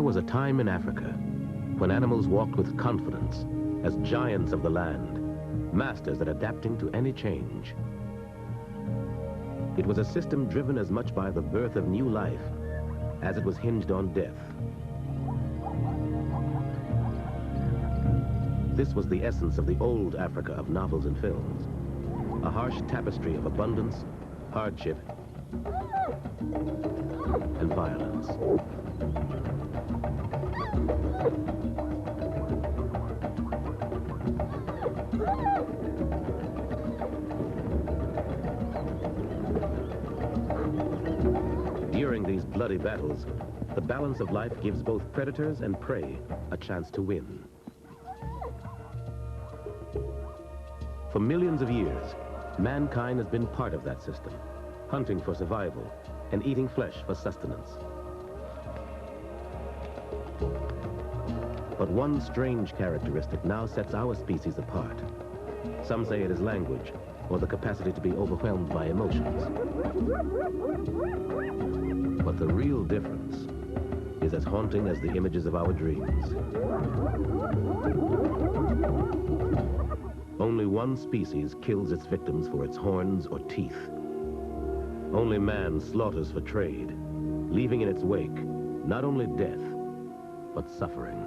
was a time in Africa when animals walked with confidence as giants of the land, masters at adapting to any change. It was a system driven as much by the birth of new life as it was hinged on death. This was the essence of the old Africa of novels and films, a harsh tapestry of abundance, hardship, and violence. During these bloody battles, the balance of life gives both predators and prey a chance to win. For millions of years, mankind has been part of that system, hunting for survival and eating flesh for sustenance. But one strange characteristic now sets our species apart. Some say it is language, or the capacity to be overwhelmed by emotions. But the real difference is as haunting as the images of our dreams. Only one species kills its victims for its horns or teeth. Only man slaughters for trade, leaving in its wake not only death, but suffering.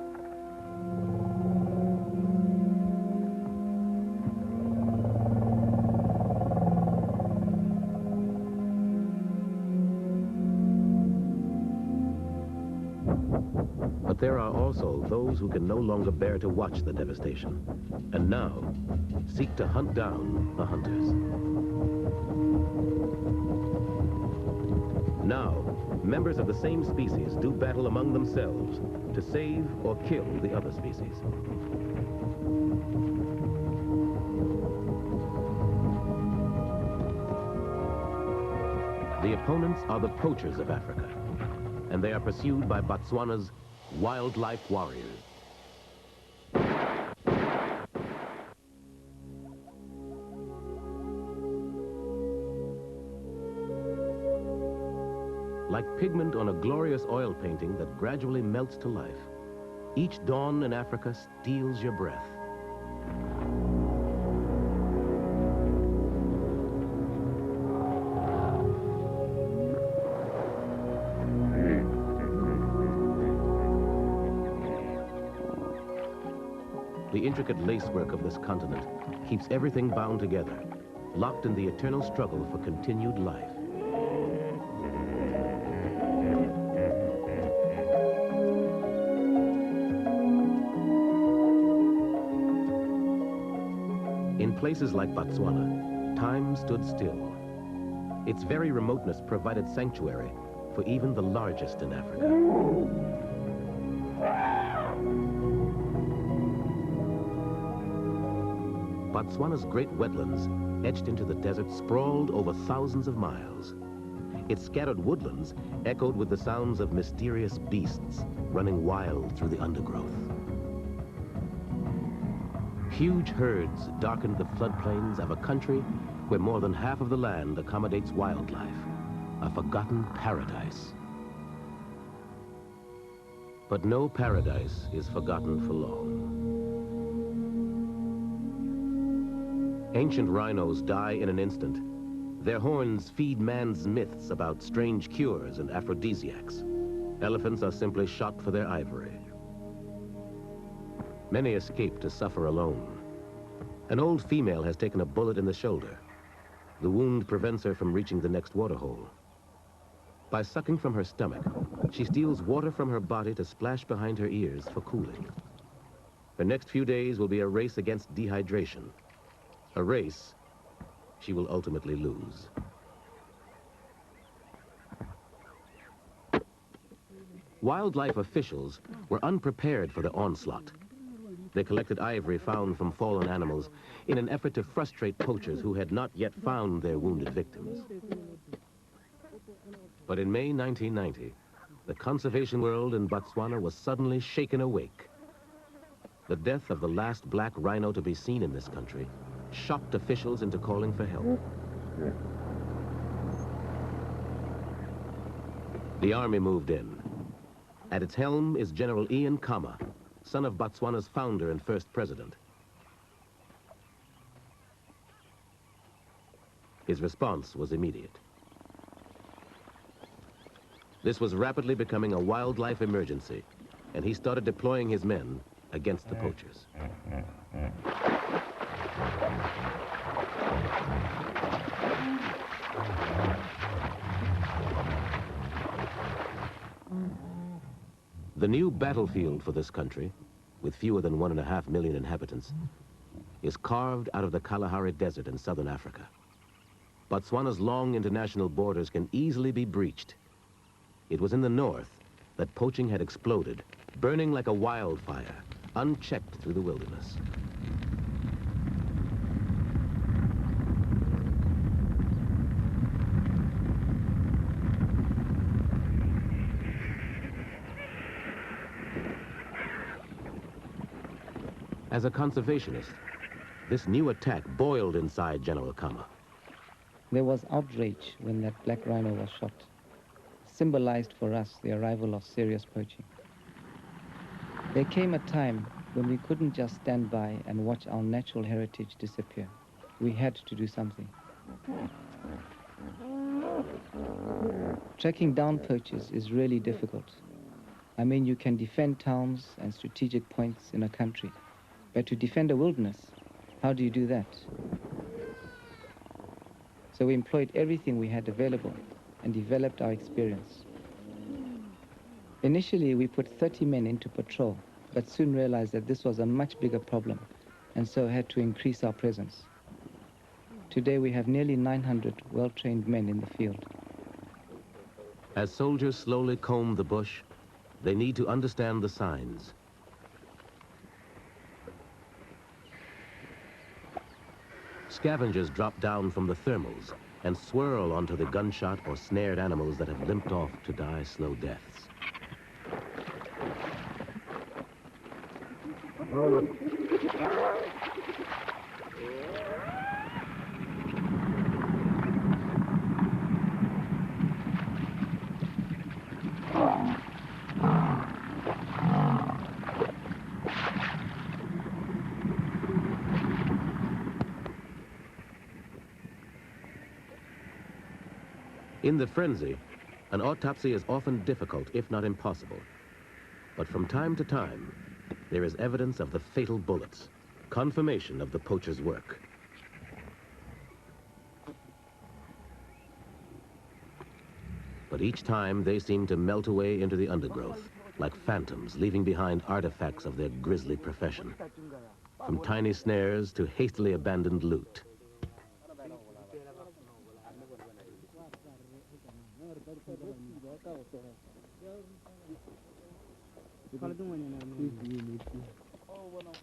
But there are also those who can no longer bear to watch the devastation, and now seek to hunt down the hunters. Now, members of the same species do battle among themselves to save or kill the other species. The opponents are the poachers of Africa, and they are pursued by Botswana's wildlife warriors. Like pigment on a glorious oil painting that gradually melts to life, each dawn in Africa steals your breath. The intricate lacework of this continent keeps everything bound together, locked in the eternal struggle for continued life. In places like Botswana, time stood still. Its very remoteness provided sanctuary for even the largest in Africa. Botswana's great wetlands, etched into the desert, sprawled over thousands of miles. Its scattered woodlands echoed with the sounds of mysterious beasts running wild through the undergrowth. Huge herds darkened the floodplains of a country where more than half of the land accommodates wildlife, a forgotten paradise. But no paradise is forgotten for long. Ancient rhinos die in an instant. Their horns feed man's myths about strange cures and aphrodisiacs. Elephants are simply shot for their ivory. Many escape to suffer alone. An old female has taken a bullet in the shoulder. The wound prevents her from reaching the next waterhole. By sucking from her stomach, she steals water from her body to splash behind her ears for cooling. Her next few days will be a race against dehydration. A race she will ultimately lose. Wildlife officials were unprepared for the onslaught. They collected ivory found from fallen animals in an effort to frustrate poachers who had not yet found their wounded victims. But in May 1990, the conservation world in Botswana was suddenly shaken awake. The death of the last black rhino to be seen in this country shocked officials into calling for help. The army moved in. At its helm is General Ian Khama, son of Botswana's founder and first president. His response was immediate. This was rapidly becoming a wildlife emergency, and he started deploying his men against the poachers. The new battlefield for this country, with fewer than 1.5 million inhabitants, is carved out of the Kalahari Desert in southern Africa. Botswana's long international borders can easily be breached. It was in the north that poaching had exploded, burning like a wildfire, unchecked through the wilderness. As a conservationist, this new attack boiled inside General Khama. There was outrage when that black rhino was shot. Symbolized for us the arrival of serious poaching. There came a time when we couldn't just stand by and watch our natural heritage disappear. We had to do something. Tracking down poachers is really difficult. I mean, you can defend towns and strategic points in a country, but to defend a wilderness, how do you do that? So we employed everything we had available and developed our experience. Initially, we put 30 men into patrol, but soon realized that this was a much bigger problem, and so had to increase our presence. Today, we have nearly 900 well-trained men in the field. As soldiers slowly comb the bush, they need to understand the signs. Scavengers drop down from the thermals and swirl onto the gunshot or snared animals that have limped off to die slow deaths. In the frenzy, an autopsy is often difficult, if not impossible. But from time to time, there is evidence of the fatal bullets, confirmation of the poacher's work. But each time, they seem to melt away into the undergrowth, like phantoms, leaving behind artifacts of their grisly profession, from tiny snares to hastily abandoned loot.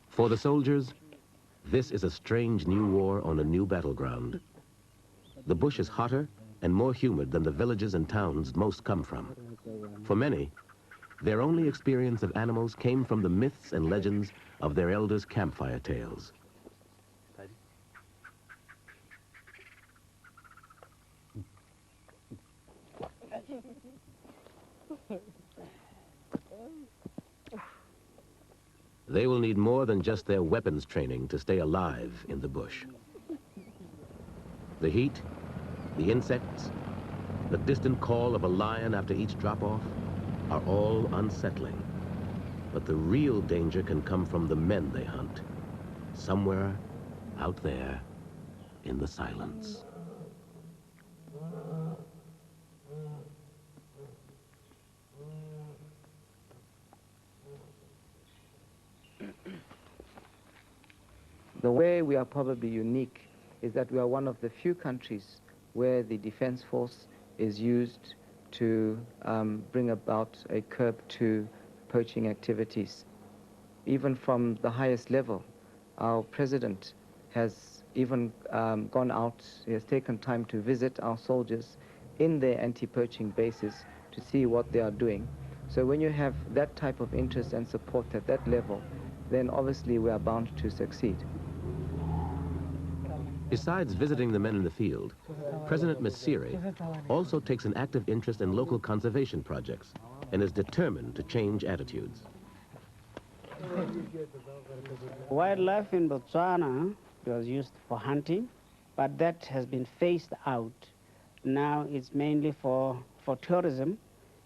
For the soldiers, this is a strange new war on a new battleground. The bush is hotter and more humid than the villages and towns most come from. For many, their only experience of animals came from the myths and legends of their elders' campfire tales. They will need more than just their weapons training to stay alive in the bush. The heat, the insects, the distant call of a lion after each drop-off are all unsettling. But the real danger can come from the men they hunt, somewhere out there in the silence. The way we are probably unique is that we are one of the few countries where the defense force is used to bring about a curb to poaching activities. Even from the highest level, our president has even gone out, he has taken time to visit our soldiers in their anti-poaching bases to see what they are doing. So when you have that type of interest and support at that level, then obviously we are bound to succeed. Besides visiting the men in the field, President Masiri also takes an active interest in local conservation projects, and is determined to change attitudes. Wildlife in Botswana was used for hunting, but that has been phased out. Now it's mainly for tourism,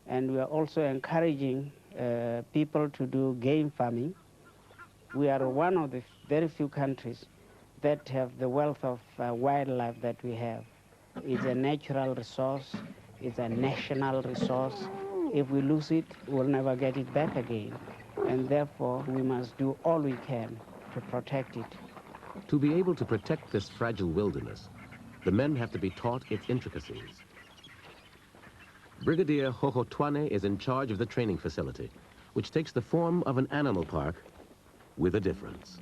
and we are also encouraging people to do game farming. We are one of the very few countries that have the wealth of wildlife that we have. It's a natural resource, it's a national resource. If we lose it, we'll never get it back again. And therefore, we must do all we can to protect it. To be able to protect this fragile wilderness, the men have to be taught its intricacies. Brigadier Hohotwane is in charge of the training facility, which takes the form of an animal park with a difference.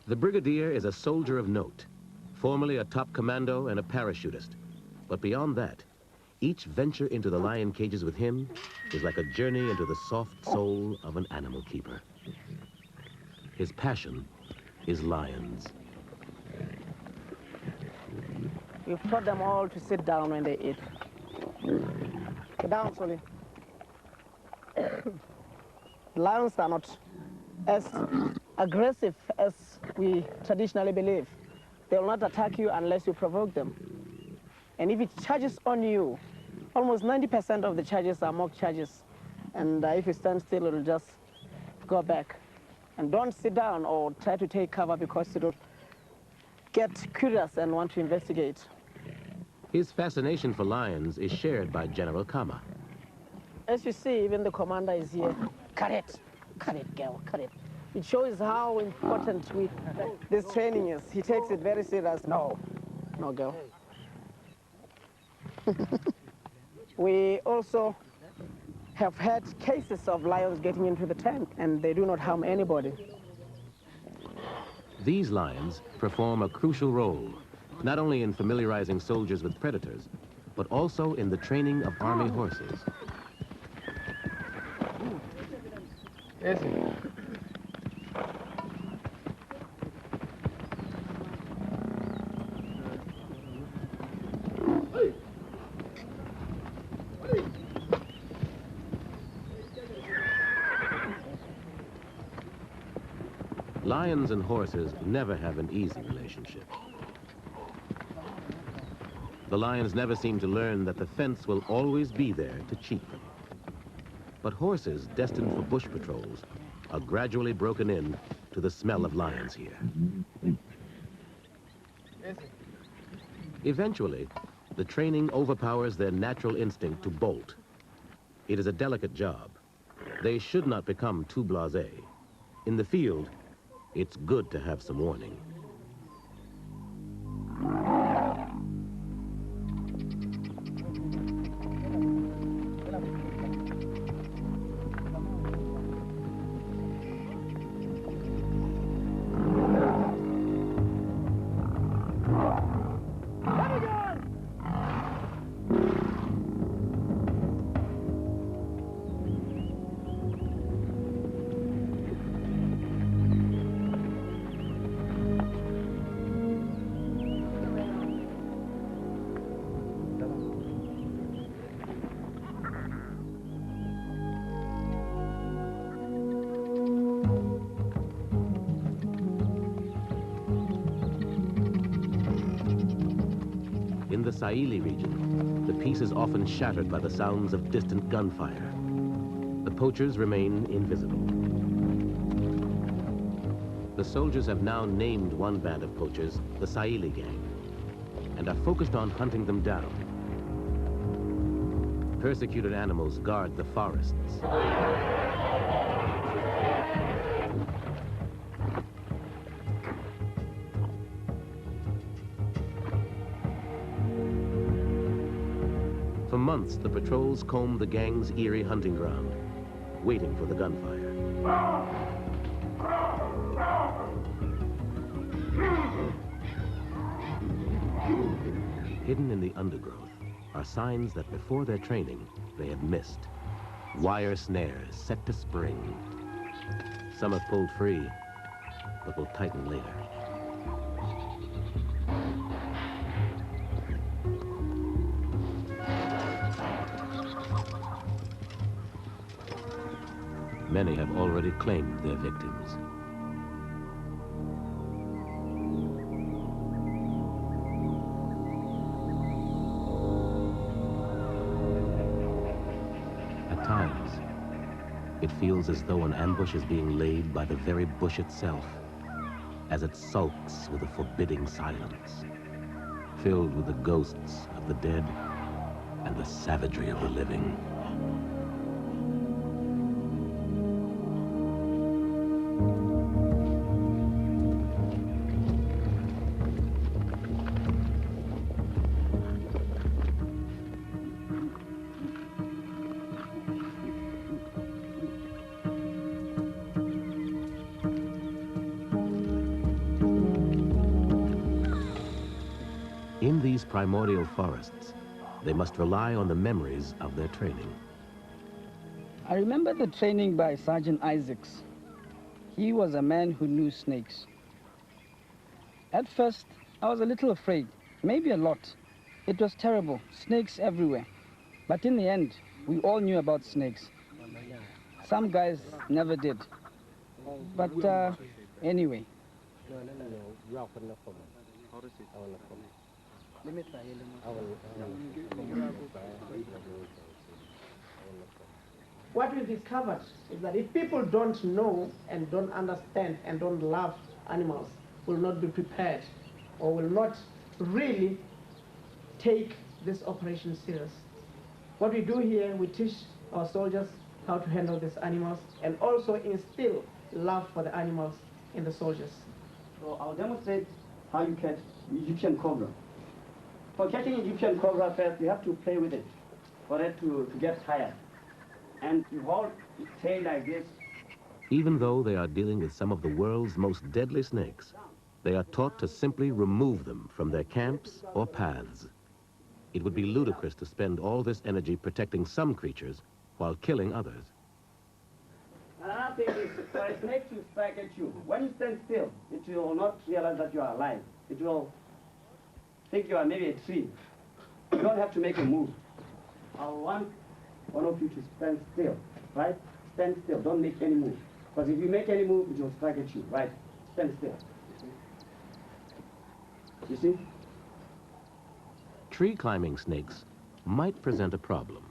The brigadier is a soldier of note, formerly a top commando and a parachutist. But beyond that, each venture into the lion cages with him is like a journey into the soft soul of an animal keeper. His passion is lions. We've taught them all to sit down when they eat. Sit down, Soli. Lions are not as aggressive as we traditionally believe. They will not attack you unless you provoke them. And if it charges on you, almost 90% of the charges are mock charges. And if you stand still, it will just go back. And don't sit down or try to take cover because it will get curious and want to investigate. His fascination for lions is shared by General Kama. As you see, even the commander is here. Cut it, girl, cut it. It shows how important this training is. He takes it very serious. No, girl. We also have had cases of lions getting into the tent, and they do not harm anybody. These lions perform a crucial role, not only in familiarizing soldiers with predators, but also in the training of army horses. Lions and horses never have an easy relationship. The lions never seem to learn that the fence will always be there to cheat them. But horses destined for bush patrols are gradually broken in to the smell of lions here. Eventually, the training overpowers their natural instinct to bolt. It is a delicate job. They should not become too blasé. In the field, it's good to have some warning. In the Shaile region, the peace is often shattered by the sounds of distant gunfire. The poachers remain invisible. The soldiers have now named one band of poachers the Shaile gang and are focused on hunting them down. Persecuted animals guard the forests. For months, the patrols comb the gang's eerie hunting ground, waiting for the gunfire. Hidden in the undergrowth are signs that before their training, they have missed. Wire snares set to spring. Some have pulled free, but will tighten later. Many have already claimed their victims. At times, it feels as though an ambush is being laid by the very bush itself, as it sulks with a forbidding silence, filled with the ghosts of the dead and the savagery of the living. In these primordial forests, they must rely on the memories of their training. I remember the training by Sergeant Isaacs. He was a man who knew snakes. At first, I was a little afraid, maybe a lot. It was terrible, snakes everywhere. But in the end, we all knew about snakes. Some guys never did. But anyway. What we discovered is that if people don't know and don't understand and don't love animals, will not be prepared or will not really take this operation serious. What we do here, we teach our soldiers how to handle these animals and also instill love for the animals in the soldiers. So I'll demonstrate how you catch Egyptian cobra. For catching Egyptian cobra first, you have to play with it for it to get tired. And you hold its tail like this. Even though they are dealing with some of the world's most deadly snakes, they are taught to simply remove them from their camps or paths. It would be ludicrous to spend all this energy protecting some creatures while killing others. Another thing is, for a snake to strike at you, when you stand still, it will not realize that you are alive. It will think you are maybe a tree. You don't have to make a move. I want one of you to stand still, right? Stand still, don't make any move. Because if you make any move, it will strike at you, right? Stand still. You see? Tree climbing snakes might present a problem.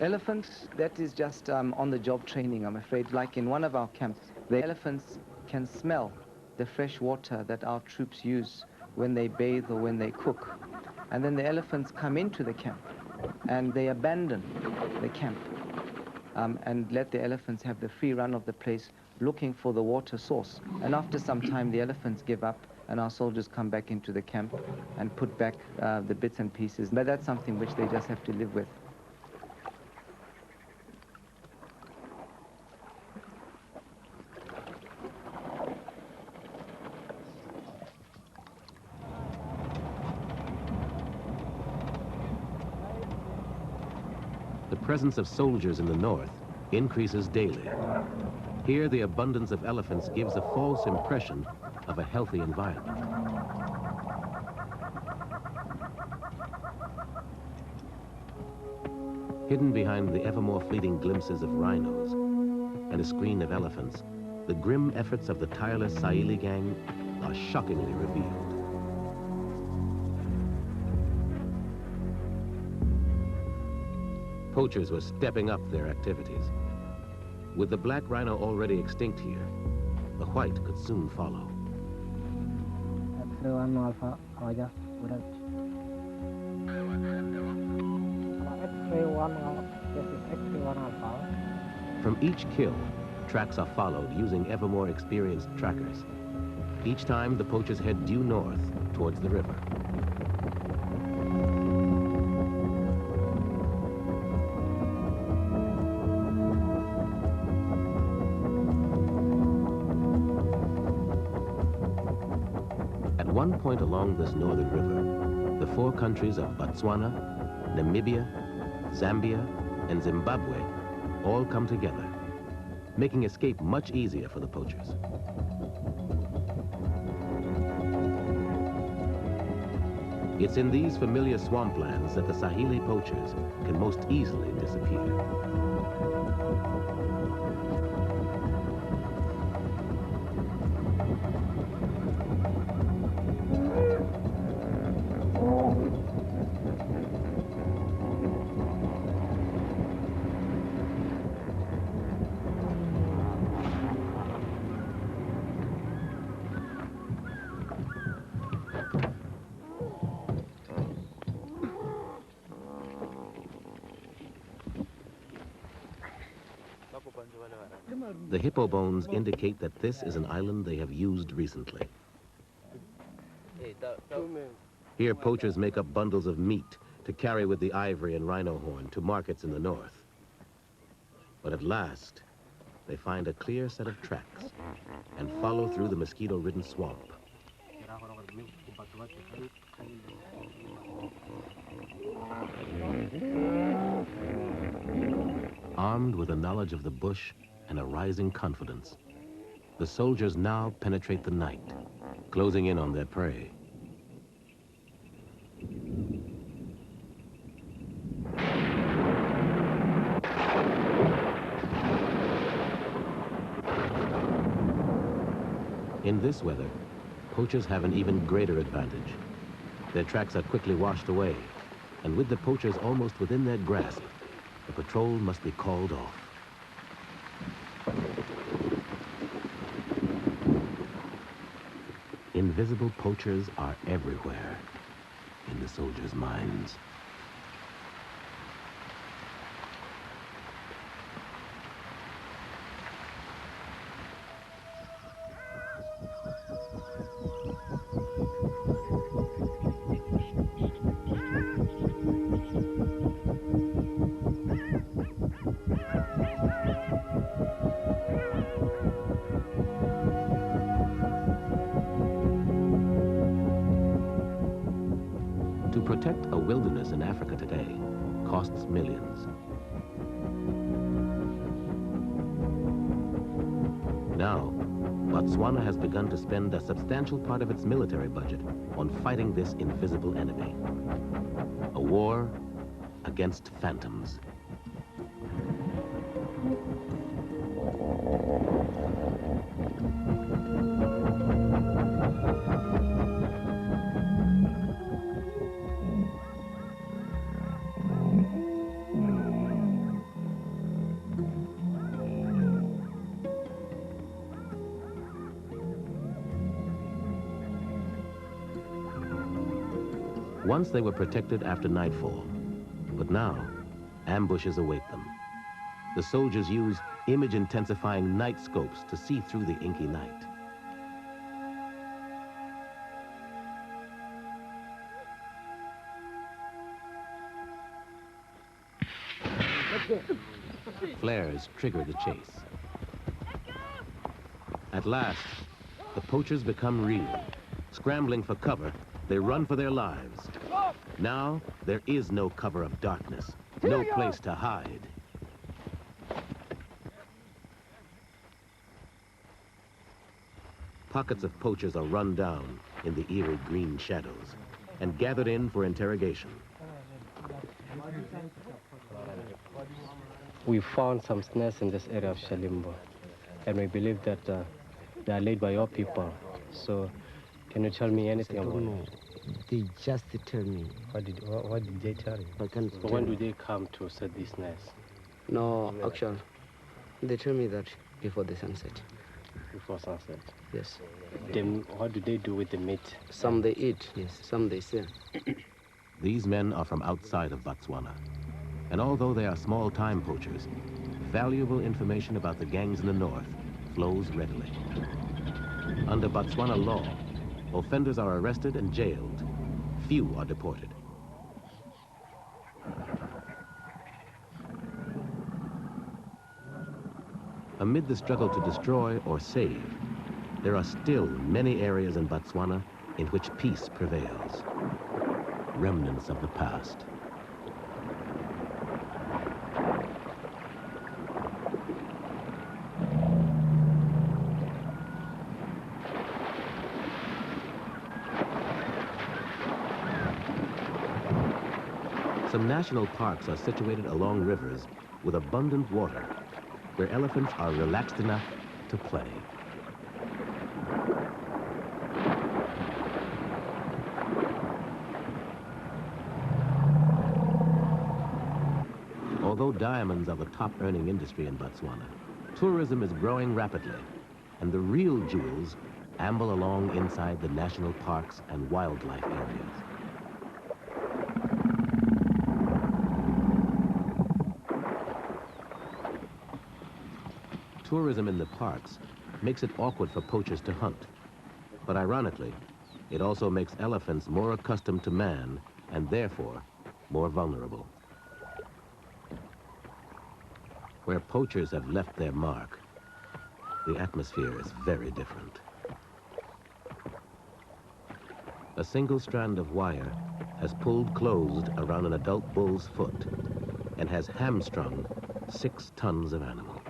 Elephants, that is just on-the-job training, I'm afraid. Like in one of our camps, the elephants can smell the fresh water that our troops use when they bathe or when they cook. And then the elephants come into the camp and they abandon the camp and let the elephants have the free run of the place looking for the water source. And after some time, the elephants give up and our soldiers come back into the camp and put back the bits and pieces. But that's something which they just have to live with. The presence of soldiers in the north increases daily. Here, the abundance of elephants gives a false impression of a healthy environment. Hidden behind the ever more fleeting glimpses of rhinos and a screen of elephants, the grim efforts of the tireless Shaile gang are shockingly revealed. Poachers were stepping up their activities. With the black rhino already extinct here, the white could soon follow. From each kill, tracks are followed using ever more experienced trackers. Each time, the poachers head due north towards the river. At one point along this northern river, the four countries of Botswana, Namibia, Zambia, and Zimbabwe all come together, making escape much easier for the poachers. It's in these familiar swamplands that the Shaile poachers can most easily disappear. The hippo bones indicate that this is an island they have used recently. Here, poachers make up bundles of meat to carry with the ivory and rhino horn to markets in the north. But at last, they find a clear set of tracks and follow through the mosquito-ridden swamp. Armed with a knowledge of the bush and a rising confidence, the soldiers now penetrate the night, closing in on their prey. In this weather, poachers have an even greater advantage. Their tracks are quickly washed away, and with the poachers almost within their grasp, the patrol must be called off. Invisible poachers are everywhere in the soldiers' minds. To protect a wilderness in Africa today costs millions. Now, Botswana has begun to spend a substantial part of its military budget on fighting this invisible enemy. A war against phantoms. Once they were protected after nightfall, but now ambushes await them. The soldiers use image-intensifying night scopes to see through the inky night. Flares trigger the chase. At last, the poachers become real. Scrambling for cover, they run for their lives. Now, there is no cover of darkness, no place to hide. Pockets of poachers are run down in the eerie green shadows and gathered in for interrogation. We found some snares in this area of Shaile, and we believe that they are laid by your people. So, can you tell me anything about it? They just tell me. What did they tell you? I can't So when do they come to set these snares? No, actually, they tell me that before the sunset. Before sunset? Yes. Then what do they do with the meat? Some they eat, yes. Some they sell. These men are from outside of Botswana. And although they are small-time poachers, valuable information about the gangs in the north flows readily. Under Botswana law, offenders are arrested and jailed. Few are deported. Amid the struggle to destroy or save, there are still many areas in Botswana in which peace prevails. Remnants of the past. Some national parks are situated along rivers with abundant water, where elephants are relaxed enough to play. Although diamonds are the top-earning industry in Botswana, tourism is growing rapidly, and the real jewels amble along inside the national parks and wildlife areas. Tourism in the parks makes it awkward for poachers to hunt, but ironically, it also makes elephants more accustomed to man and therefore more vulnerable. Where poachers have left their mark, the atmosphere is very different. A single strand of wire has pulled closed around an adult bull's foot and has hamstrung 6 tons of animal.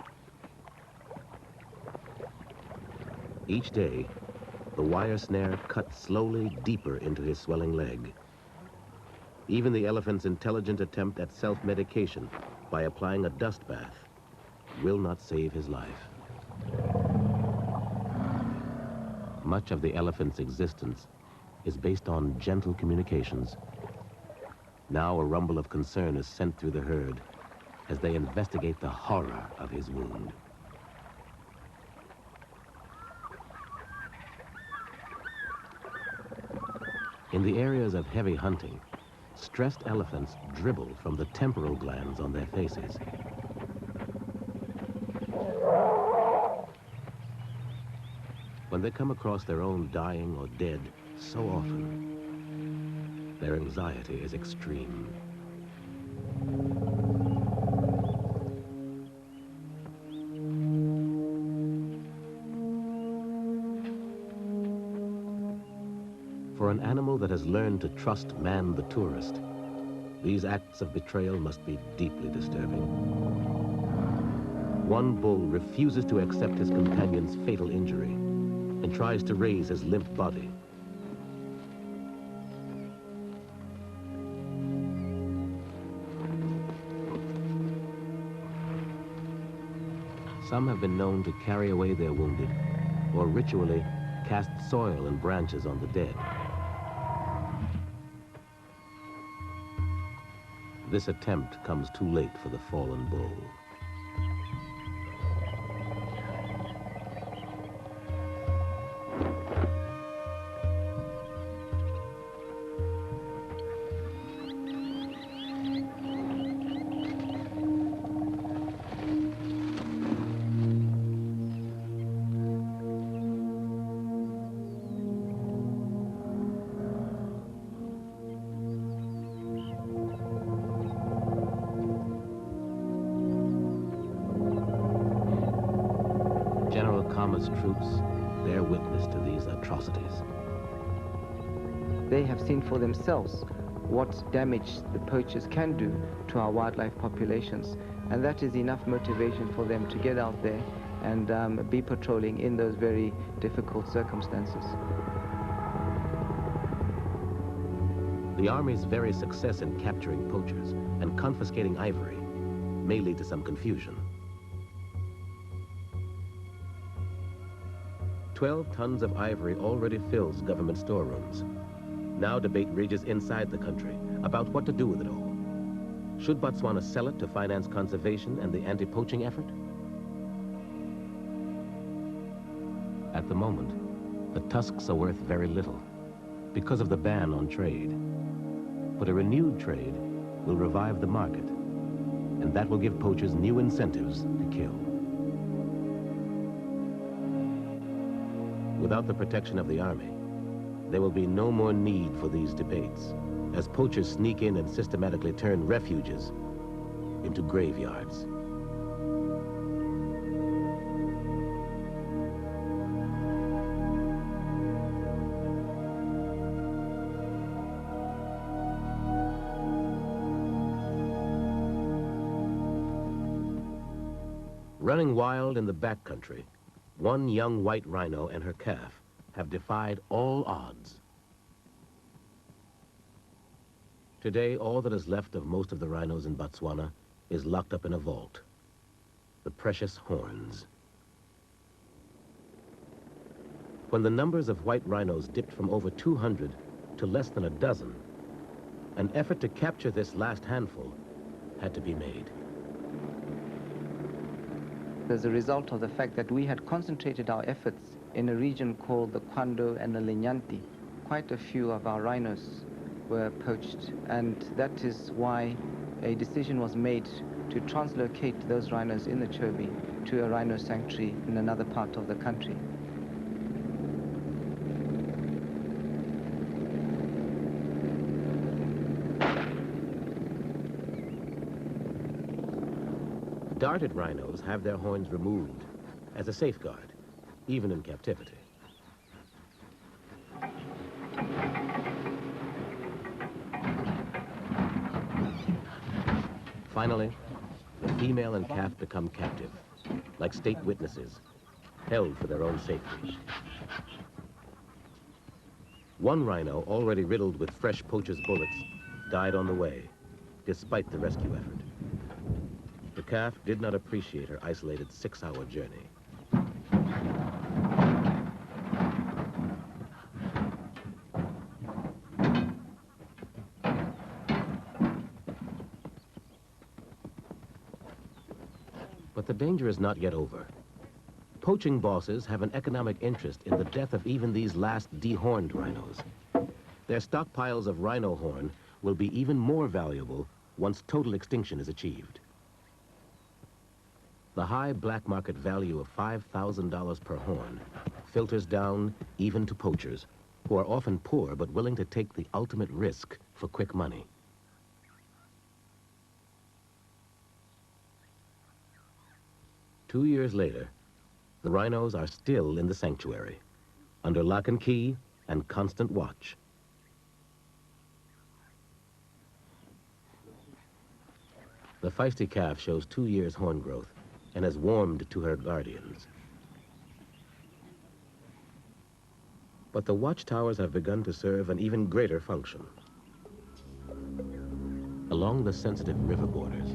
Each day, the wire snare cuts slowly deeper into his swelling leg. Even the elephant's intelligent attempt at self-medication by applying a dust bath will not save his life. Much of the elephant's existence is based on gentle communications. Now a rumble of concern is sent through the herd as they investigate the horror of his wound. In the areas of heavy hunting, stressed elephants dribble from the temporal glands on their faces. When they come across their own dying or dead so often, their anxiety is extreme. For an animal that has learned to trust man the tourist, these acts of betrayal must be deeply disturbing. One bull refuses to accept his companion's fatal injury and tries to raise his limp body. Some have been known to carry away their wounded or ritually cast soil and branches on the dead. This attempt comes too late for the fallen bull. Troops bear witness to these atrocities. They have seen for themselves what damage the poachers can do to our wildlife populations, and that is enough motivation for them to get out there and be patrolling in those very difficult circumstances. The Army's very success in capturing poachers and confiscating ivory may lead to some confusion. 12 tons of ivory already fills government storerooms. Now debate rages inside the country about what to do with it all. Should Botswana sell it to finance conservation and the anti-poaching effort? At the moment, the tusks are worth very little because of the ban on trade. But a renewed trade will revive the market, and that will give poachers new incentives to kill. Without the protection of the Army, there will be no more need for these debates, as poachers sneak in and systematically turn refuges into graveyards. Running wild in the backcountry, one young white rhino and her calf have defied all odds. Today, all that is left of most of the rhinos in Botswana is locked up in a vault. The precious horns. When the numbers of white rhinos dipped from over 200 to less than a dozen, an effort to capture this last handful had to be made. As a result of the fact that we had concentrated our efforts in a region called the Kwando and the Lenyanti, quite a few of our rhinos were poached, and that is why a decision was made to translocate those rhinos in the Chobe to a rhino sanctuary in another part of the country. Darted rhinos have their horns removed as a safeguard, even in captivity. Finally, the female and calf become captive, like state witnesses, held for their own safety. One rhino, already riddled with fresh poacher's bullets, died on the way, despite the rescue effort. The calf did not appreciate her isolated 6-hour journey. But the danger is not yet over. Poaching bosses have an economic interest in the death of even these last dehorned rhinos. Their stockpiles of rhino horn will be even more valuable once total extinction is achieved. The high black market value of $5,000 per horn filters down even to poachers, who are often poor but willing to take the ultimate risk for quick money. Two years later, the rhinos are still in the sanctuary, under lock and key and constant watch. The feisty calf shows 2 years horn growth and has warmed to her guardians. But the watchtowers have begun to serve an even greater function. Along the sensitive river borders,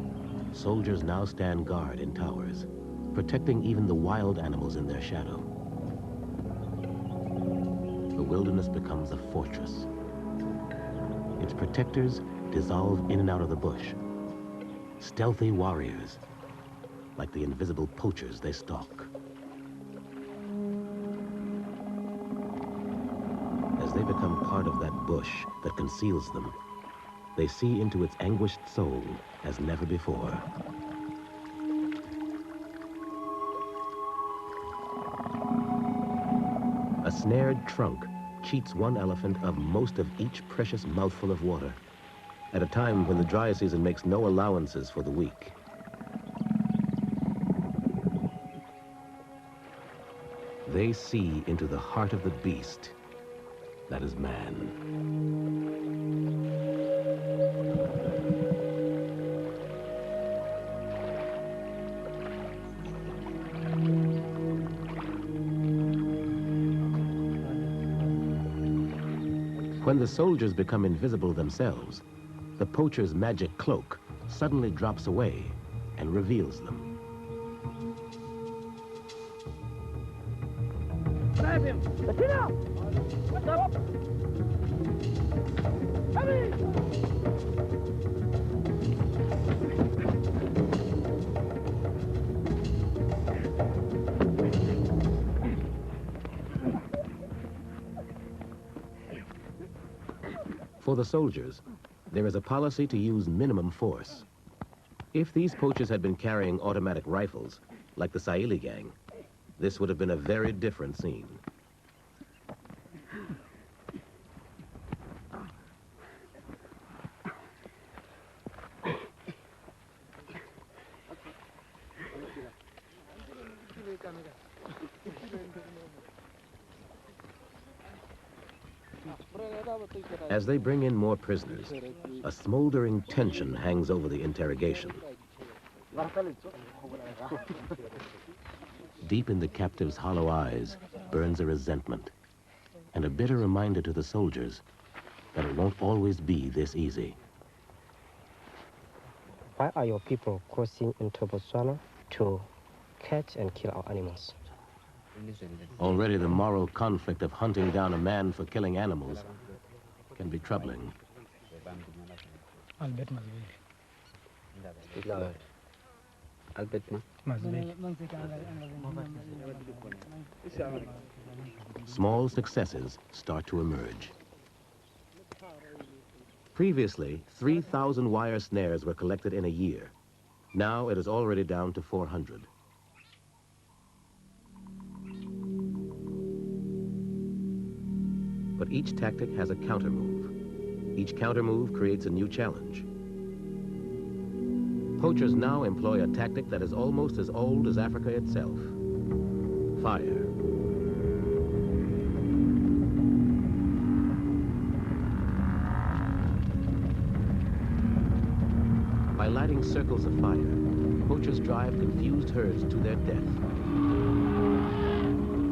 soldiers now stand guard in towers, protecting even the wild animals in their shadow. The wilderness becomes a fortress. Its protectors dissolve in and out of the bush. Stealthy warriors, like the invisible poachers they stalk. As they become part of that bush that conceals them, they see into its anguished soul as never before. A snared trunk cheats one elephant of most of each precious mouthful of water, at a time when the dry season makes no allowances for the weak. They see into the heart of the beast that is man. When the soldiers become invisible themselves, the poacher's magic cloak suddenly drops away and reveals them. Grab him! Latina! What's up? For the soldiers, there is a policy to use minimum force. If these poachers had been carrying automatic rifles, like the Shaile gang, this would have been a very different scene. As they bring in more prisoners, a smoldering tension hangs over the interrogation. Deep in the captive's hollow eyes burns a resentment, and a bitter reminder to the soldiers that it won't always be this easy. why are your people crossing into Botswana to catch and kill our animals? Already the moral conflict of hunting down a man for killing animals can be troubling. Small successes start to emerge. Previously, 3,000 wire snares were collected in a year. Now it is already down to 400. But each tactic has a counter-move. Each counter-move creates a new challenge. Poachers now employ a tactic that is almost as old as Africa itself: fire. By lighting circles of fire, poachers drive confused herds to their death.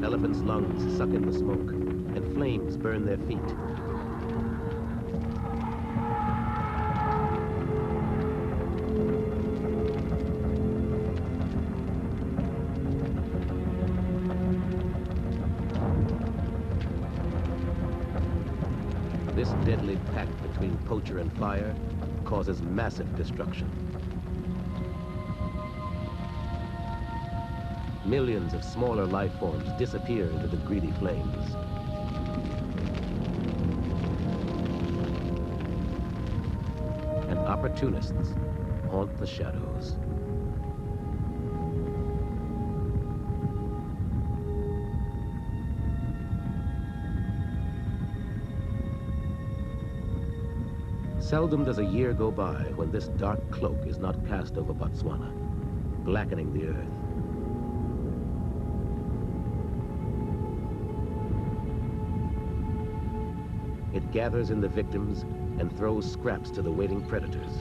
Elephants' lungs suck in the smoke, and flames burn their feet. This deadly pact between poacher and fire causes massive destruction. Millions of smaller life forms disappear into the greedy flames. And opportunists haunt the shadows. Seldom does a year go by when this dark cloak is not cast over Botswana, blackening the earth. It gathers in the victims and throws scraps to the waiting predators.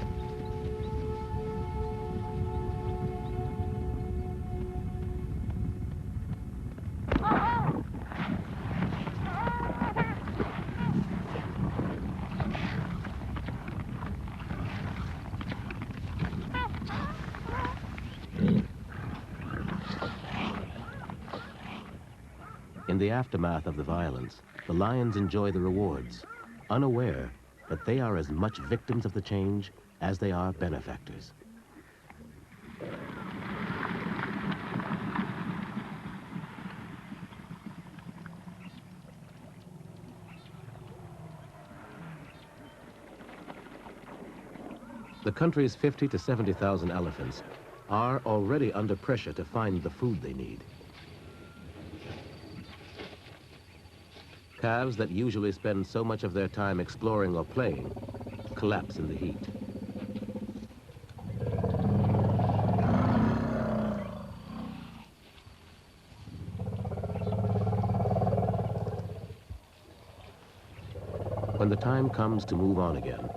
In the aftermath of the violence, the lions enjoy the rewards, unaware that they are as much victims of the change as they are benefactors. The country's 50 to 70,000 elephants are already under pressure to find the food they need. Calves that usually spend so much of their time exploring or playing collapse in the heat. When the time comes to move on again,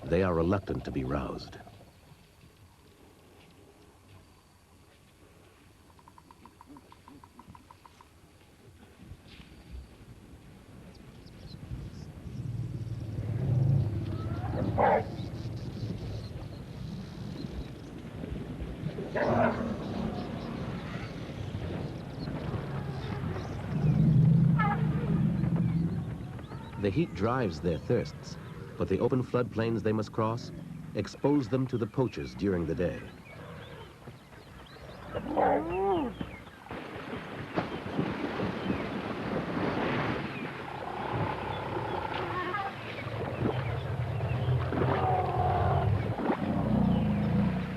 they are reluctant to be roused. The heat drives their thirsts, but the open floodplains they must cross expose them to the poachers during the day.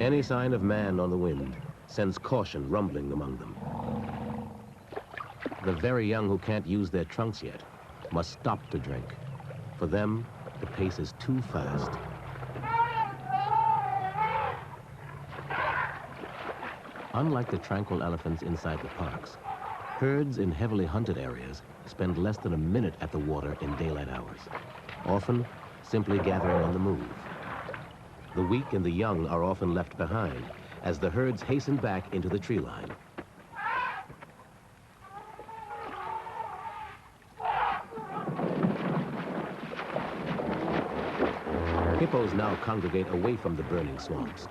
Any sign of man on the wind sends caution rumbling among them. The very young who can't use their trunks yet must stop to drink. For them, the pace is too fast. Unlike the tranquil elephants inside the parks, herds in heavily hunted areas spend less than a minute at the water in daylight hours, often simply gathering on the move. The weak and the young are often left behind as the herds hasten back into the tree line. hippos now congregate away from the burning swamps.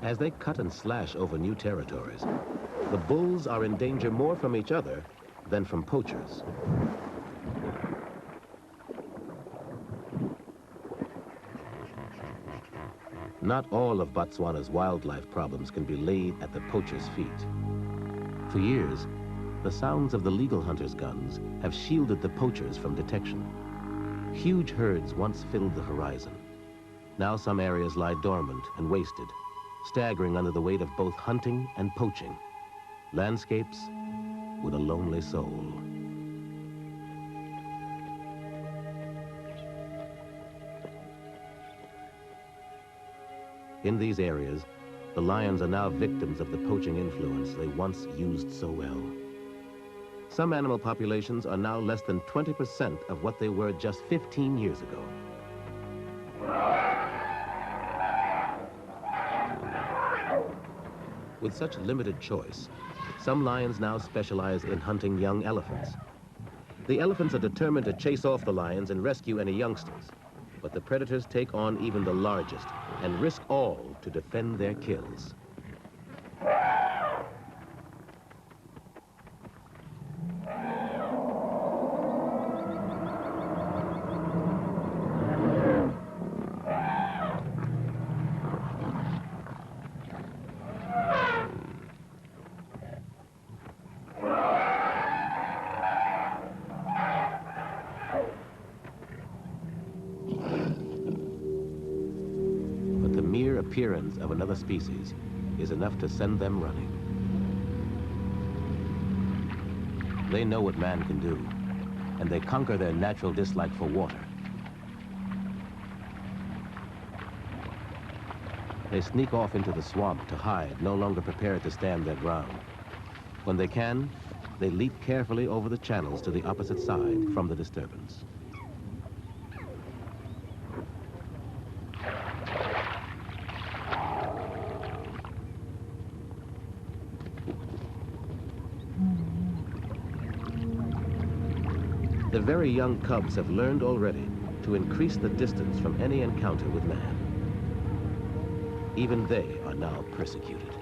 As they cut and slash over new territories, the bulls are in danger more from each other than from poachers. Not all of Botswana's wildlife problems can be laid at the poachers' feet. For years, the sounds of the legal hunters' guns have shielded the poachers from detection. Huge herds once filled the horizon. Now some areas lie dormant and wasted, staggering under the weight of both hunting and poaching. Landscapes with a lonely soul. In these areas, the lions are now victims of the poaching influence they once used so well. Some animal populations are now less than 20% of what they were just 15 years ago. With such limited choice, some lions now specialize in hunting young elephants. The elephants are determined to chase off the lions and rescue any youngsters, but the predators take on even the largest and risk all to defend their kills. Appearance of another species is enough to send them running. They know what man can do, and they conquer their natural dislike for water. They sneak off into the swamp to hide, no longer prepared to stand their ground. When they can, they leap carefully over the channels to the opposite side from the disturbance. The very young cubs have learned already to increase the distance from any encounter with man. Even they are now persecuted.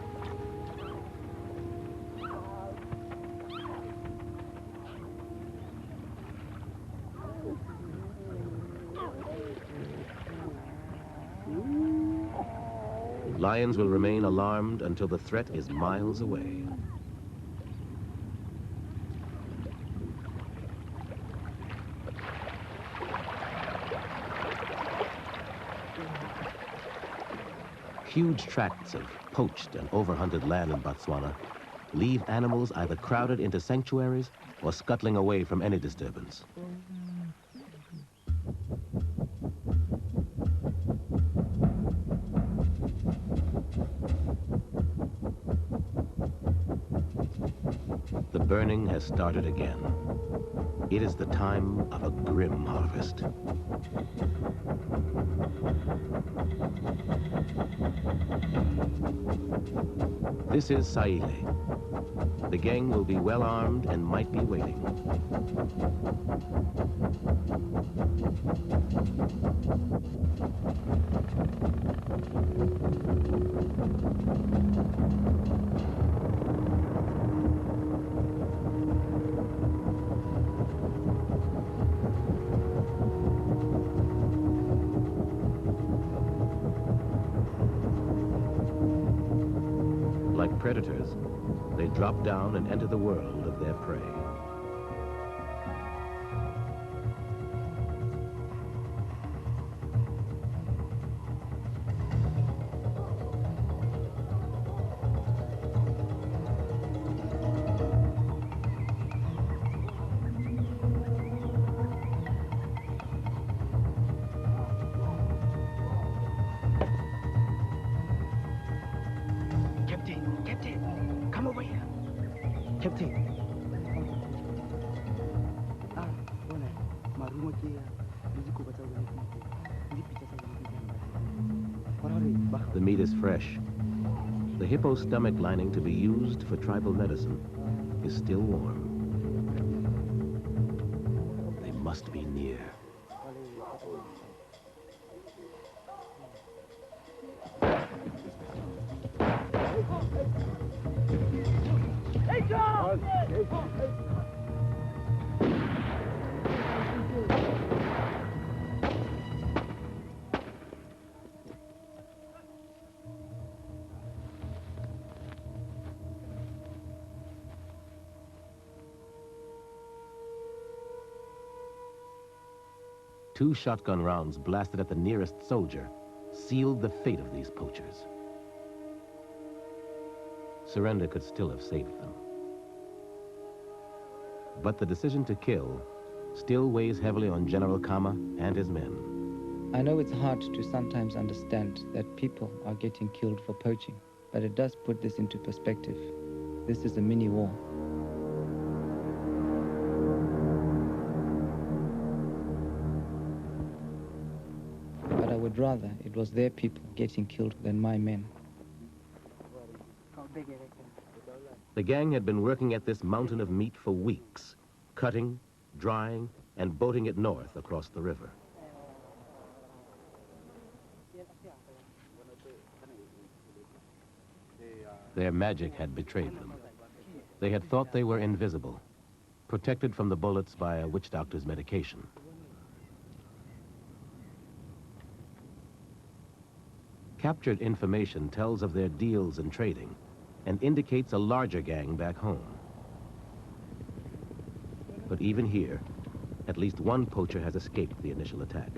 Lions will remain alarmed until the threat is miles away. Huge tracts of poached and overhunted land in Botswana leave animals either crowded into sanctuaries or scuttling away from any disturbance. The burning has started again. It is the time of a grim harvest. This is Shaile. The gang will be well armed and might be waiting. Like predators, they drop down and enter the world of their prey. The meat is fresh. The hippo's stomach lining to be used for tribal medicine is still warm. They must be near. Two shotgun rounds blasted at the nearest soldier sealed the fate of these poachers. Surrender could still have saved them. But the decision to kill still weighs heavily on General Kama and his men. I know it's hard to sometimes understand that people are getting killed for poaching, but it does put this into perspective. This is a mini war. But I would rather it was their people getting killed than my men. The gang had been working at this mountain of meat for weeks, cutting, drying, and boating it north across the river. Their magic had betrayed them. They had thought they were invisible, protected from the bullets by a witch doctor's medication. Captured information tells of their deals and trading and indicates a larger gang back home. But even here, at least one poacher has escaped the initial attack.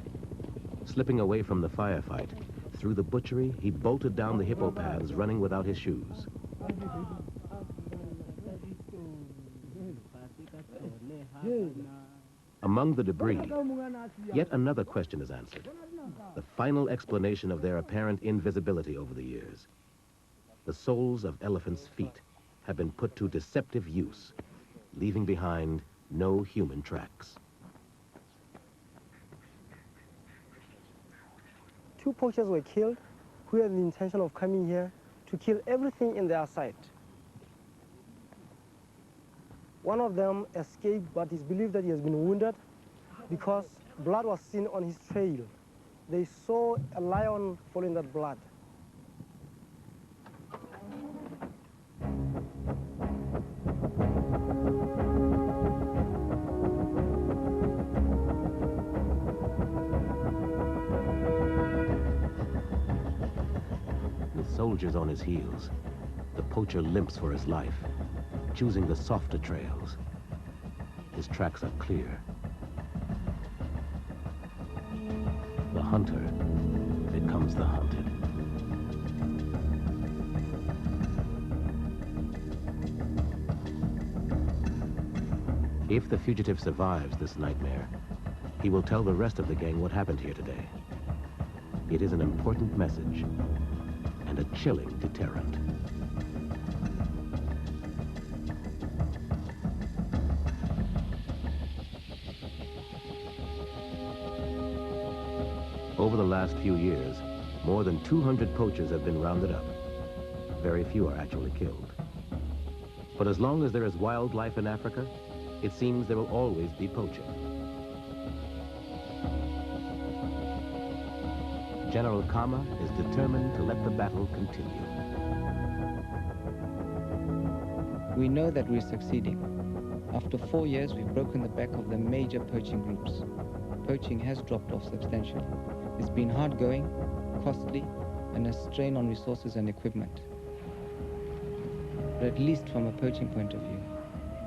Slipping away from the firefight, through the butchery, he bolted down the hippo paths, running without his shoes. Among the debris, yet another question is answered. The final explanation of their apparent invisibility over the years. The soles of elephants' feet have been put to deceptive use, leaving behind no human tracks. Two poachers were killed who had the intention of coming here to kill everything in their sight. One of them escaped, but it's believed that he has been wounded because blood was seen on his trail. They saw a lion following that blood. With soldiers on his heels, the poacher limps for his life, choosing the softer trails. His tracks are clear. The hunter becomes the hunted. If the fugitive survives this nightmare, he will tell the rest of the gang what happened here today. It is an important message and a chilling deterrent. Over the last few years, more than 200 poachers have been rounded up. Very few are actually killed. But as long as there is wildlife in Africa, it seems there will always be poaching. General Kama is determined to let the battle continue. We know that we're succeeding. After 4 years, we've broken the back of the major poaching groups. Poaching has dropped off substantially. It's been hard going, costly, and a strain on resources and equipment. But at least from a poaching point of view,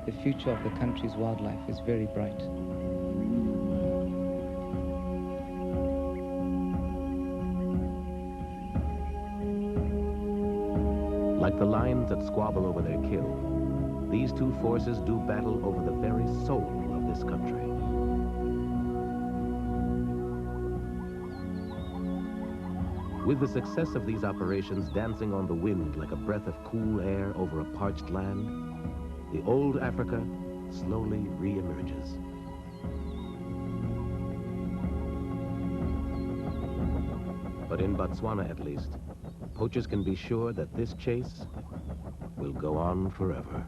the future of the country's wildlife is very bright. Like the lions that squabble over their kill, these two forces do battle over the very soul of this country. With the success of these operations dancing on the wind like a breath of cool air over a parched land, the old Africa slowly re-emerges. But in Botswana, at least, poachers can be sure that this chase will go on forever.